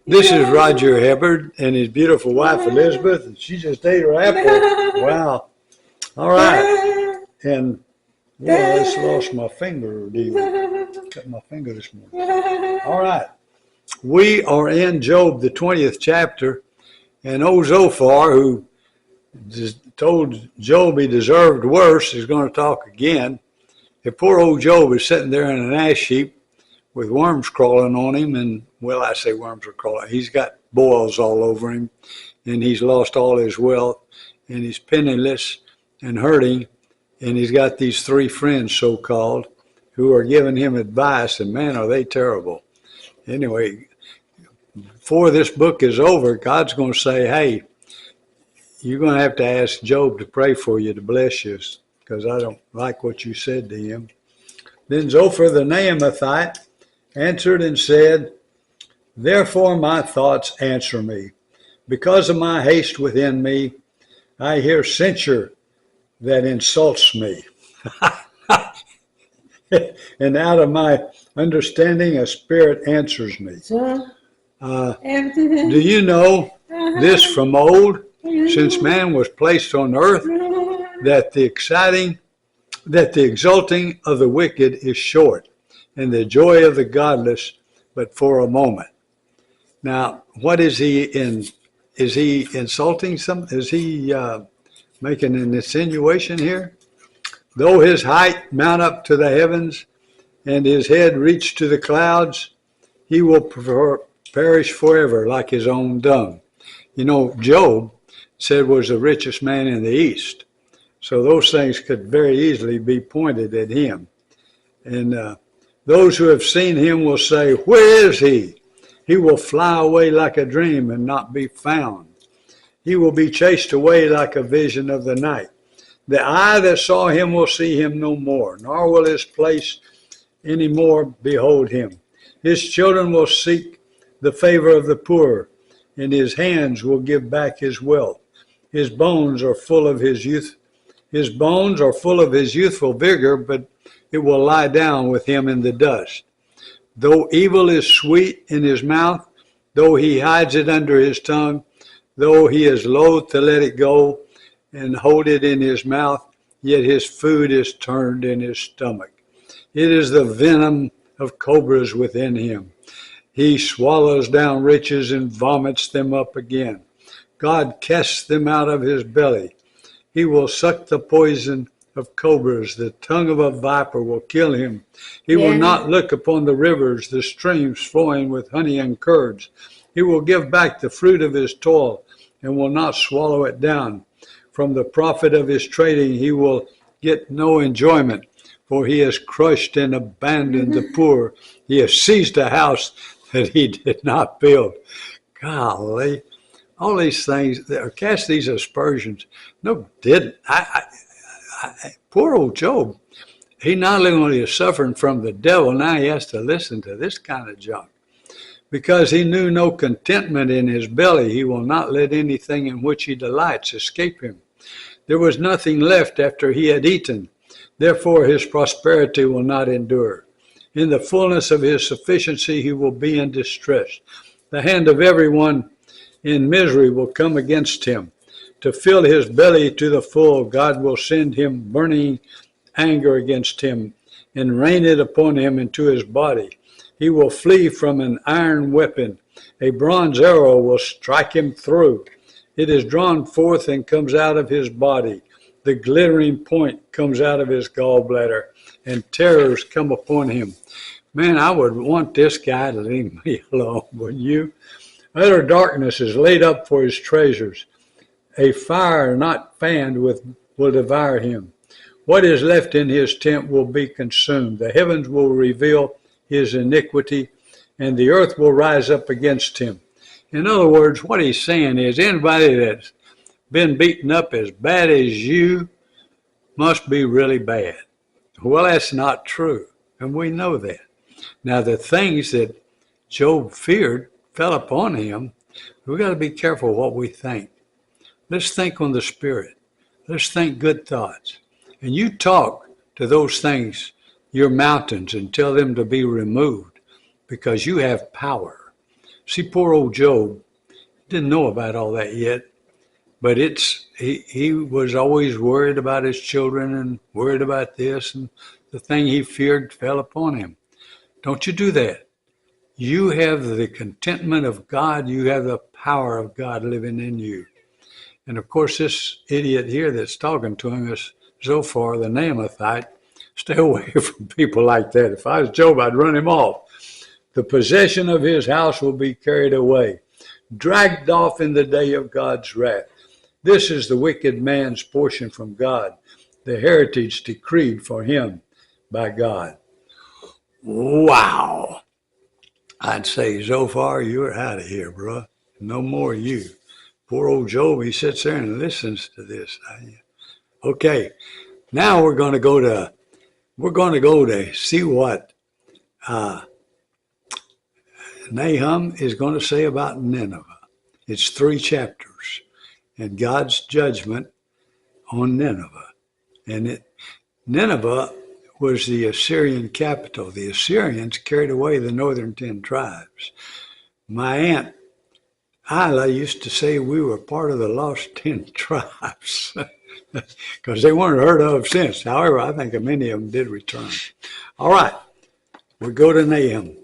This is Roger Hibbard and his beautiful wife Elizabeth, and she just ate her apple. Wow. All right. And well, I just lost my finger deal. Cut my finger this morning. All right. We are in Job, the 20th chapter, and old Zophar, who told Job he deserved worse, is going to talk again. And poor old Job is sitting there in an ash heap with worms crawling on him, and, well, I say worms are crawling. He's got boils all over him, and he's lost all his wealth, and he's penniless and hurting, and he's got these three friends, so-called, who are giving him advice, and man, are they terrible. Anyway, before this book is over, God's going to say, hey, you're going to have to ask Job to pray for you, to bless you, because I don't like what you said to him. Then Zophar the Naamathite answered and said, therefore my thoughts answer me. Because of my haste within me, I hear censure that insults me. And out of my understanding, a spirit answers me. Do you know this from old, since man was placed on earth, that the exulting of the wicked is short, and the joy of the godless but for a moment. Now, what is he in? Is he insulting some? Is he making an insinuation here? Though his height mount up to the heavens, and his head reach to the clouds, he will perish forever like his own dung. You know, Job said was the richest man in the East. So those things could very easily be pointed at him. And those who have seen him will say, where is he? He will fly away like a dream and not be found. He will be chased away like a vision of the night. The eye that saw him will see him no more, nor will his place any more behold him. His children will seek the favor of the poor, and his hands will give back his wealth. His bones are full of his youth. His bones are full of his youthful vigor, but it will lie down with him in the dust. Though evil is sweet in his mouth, though he hides it under his tongue, though he is loath to let it go and hold it in his mouth, yet his food is turned in his stomach. It is the venom of cobras within him. He swallows down riches and vomits them up again. God casts them out of his belly. He will suck the poison of cobras. The tongue of a viper will kill him. He will not look upon the rivers, the streams flowing with honey and curds. He will give back the fruit of his toil and will not swallow it down. From the profit of his trading he will get no enjoyment, for he has crushed and abandoned the poor. He has seized a house that he did not build. Golly, all these things, or cast these aspersions. No, didn't. Poor old Job. He not only is suffering from the devil, now he has to listen to this kind of junk. Because he knew no contentment in his belly, he will not let anything in which he delights escape him. There was nothing left after he had eaten. Therefore his prosperity will not endure. In the fullness of his sufficiency he will be in distress. The hand of everyone in misery will come against him. To fill his belly to the full, God will send him burning anger against him and rain it upon him into his body. He will flee from an iron weapon. A bronze arrow will strike him through. It is drawn forth and comes out of his body. The glittering point comes out of his gallbladder, and terrors come upon him. Man, I would want this guy to leave me alone, wouldn't you? Utter darkness is laid up for his treasures. A fire not fanned will devour him. What is left in his tent will be consumed. The heavens will reveal his iniquity, and the earth will rise up against him. In other words, what he's saying is anybody that's been beaten up as bad as you must be really bad. Well, that's not true, and we know that. Now, the things that Job feared fell upon him. We've got to be careful what we think. Let's think on the Spirit. Let's think good thoughts. And you talk to those things, your mountains, and tell them to be removed. because you have power. See, poor old Job didn't know about all that yet, but he was always worried about his children and worried about this, and the thing he feared fell upon him. Don't you do that. You have the contentment of God. You have the power of God living in you. And of course, this idiot here that's talking to him is Zophar, the Naamathite. Stay away from people like that. If I was Job, I'd run him off. The possession of his house will be carried away, dragged off in the day of God's wrath. This is the wicked man's portion from God, the heritage decreed for him by God. Wow. I'd say, Zophar, you're out of here, bro. No more you. Poor old Job, he sits there and listens to this. Okay, now we're going to go to see what Nahum is going to say about Nineveh. It's 3 chapters, and God's judgment on Nineveh. And Nineveh was the Assyrian capital. The Assyrians carried away the northern 10 tribes. My aunt Isla used to say we were part of the lost 10 tribes because they weren't heard of since. However, I think many of them did return. All right, we go to Nahum.